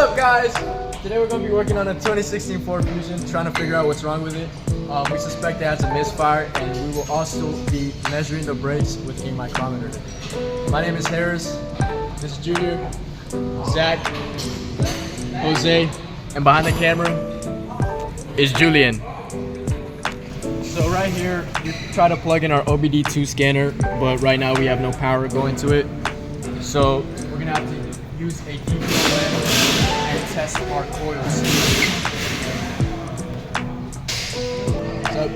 up, guys? Today we're going to be working on a 2016 Ford Fusion, trying to figure out what's wrong with it. We suspect it has a misfire, and we will also be measuring the brakes with a micrometer. My name is Harris. This is Junior, Zach, Jose, and behind the camera is Julian. So right here, we try to plug in our OBD2 scanner, but right now we have no power going to it. So we're gonna have to use a DPO lens and test our coils. So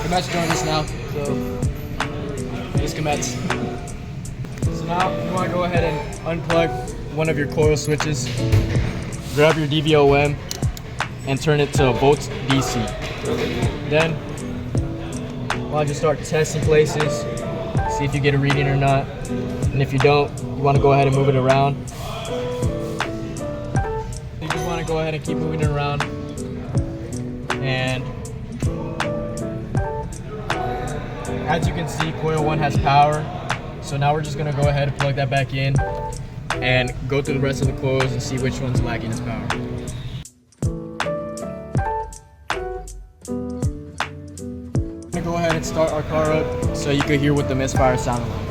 Komet's joined us now. So this Komet's. So now you want to go ahead and unplug one of your coil switches. Grab your DVOM and turn it to volts DC. Then I'll just start testing places, see if you get a reading or not. And if you don't, you want to go ahead and move it around. You just want to go ahead and keep moving it around. And as you can see, coil 1 has power. So now we're just going to go ahead and plug that back in and go through the rest of the coils and see which one's lacking its power. Go ahead and start our car up so you could hear what the misfire sounded like.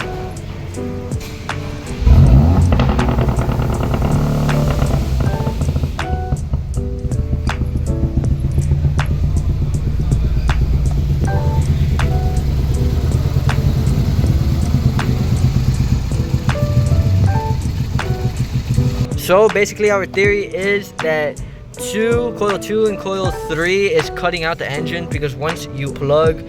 So basically our theory is that coil 2 and coil 3 is cutting out the engine, because once you plug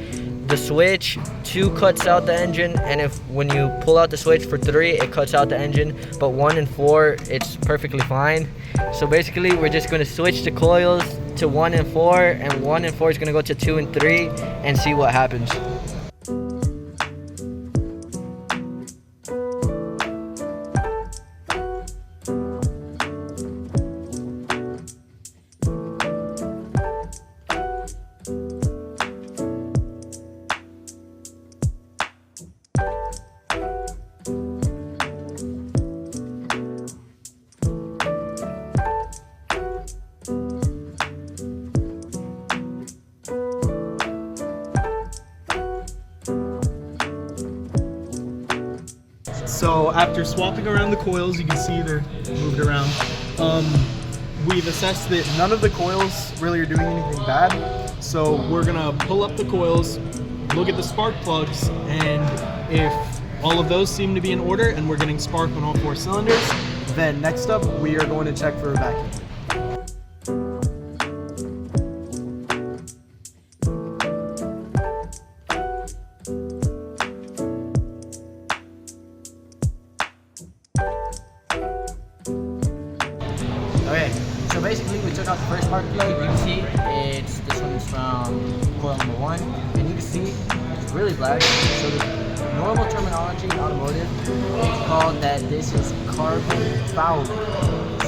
the switch, 2 cuts out the engine, and when you pull out the switch for 3, it cuts out the engine, but 1 and 4, it's perfectly fine. So basically we're just going to switch the coils to 1 and 4, and 1 and 4 is going to go to 2 and 3 and see what happens. So after swapping around the coils, you can see they're moved around. We've assessed that none of the coils really are doing anything bad. So we're gonna pull up the coils, look at the spark plugs, and if all of those seem to be in order and we're getting spark on all 4 cylinders, then next up we are going to check for a vacuum. Okay, so basically we took out the first spark plug. You can see this one's from coil number 1, and you can see it's really black. So the normal terminology in automotive, it's called that this is carbon fouling.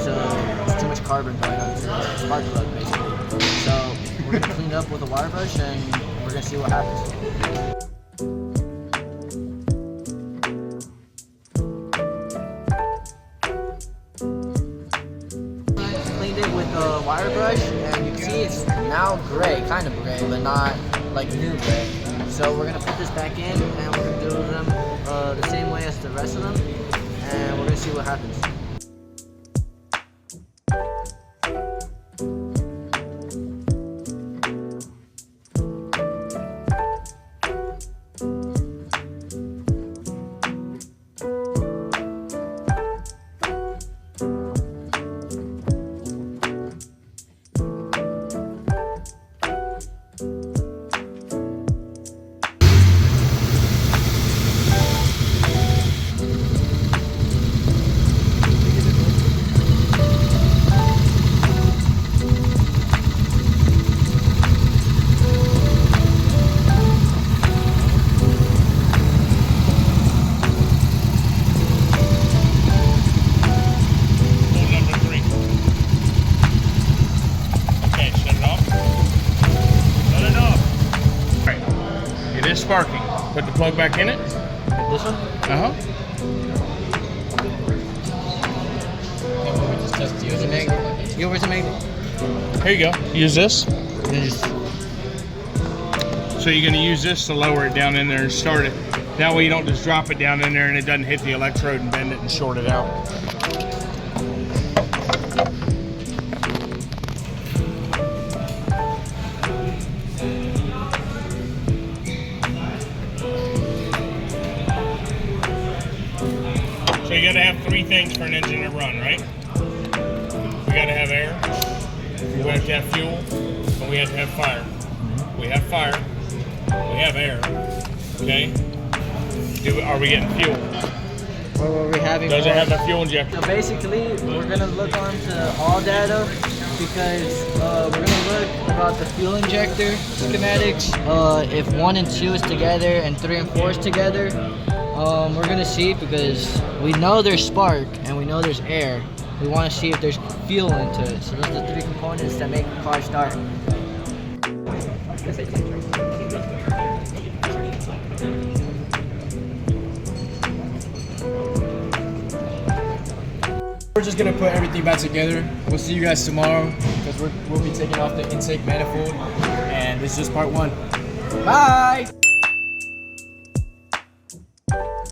So there's too much carbon going on the spark plug basically. So we're gonna clean it up with a wire brush and we're gonna see what happens. With the wire brush, and you can see it's now gray, kind of gray, but not like new gray. So we're gonna put this back in, and we're gonna do them the same way as the rest of them, and we're gonna see what happens. sparking. Put the plug back in it. This one? Uh-huh. And we just Just Where's the magnet? Yo, where's the magnet? Here you go. Use this. And then just So you're going to use this to lower it down in there and start it. That way you don't just drop it down in there and it doesn't hit the electrode and bend it and short it out. So you got to have three things for an engine to run, right? We got to have air, we have to have fuel, and we have to have fire. We have fire, we have air, okay? Are we getting fuel? what were we having? Does it for- have a fuel injector? So basically, we're gonna look onto all data because we're gonna look about the fuel injector schematics. If 1 and 2 is together and 3 and 4 is together, we're gonna see because we know there's spark and we know there's air. We want to see if there's fuel into it. So those are the 3 components that make the car start. We're just gonna put everything back together. We'll see you guys tomorrow because we'll be taking off the intake manifold, and this is just part 1. Bye.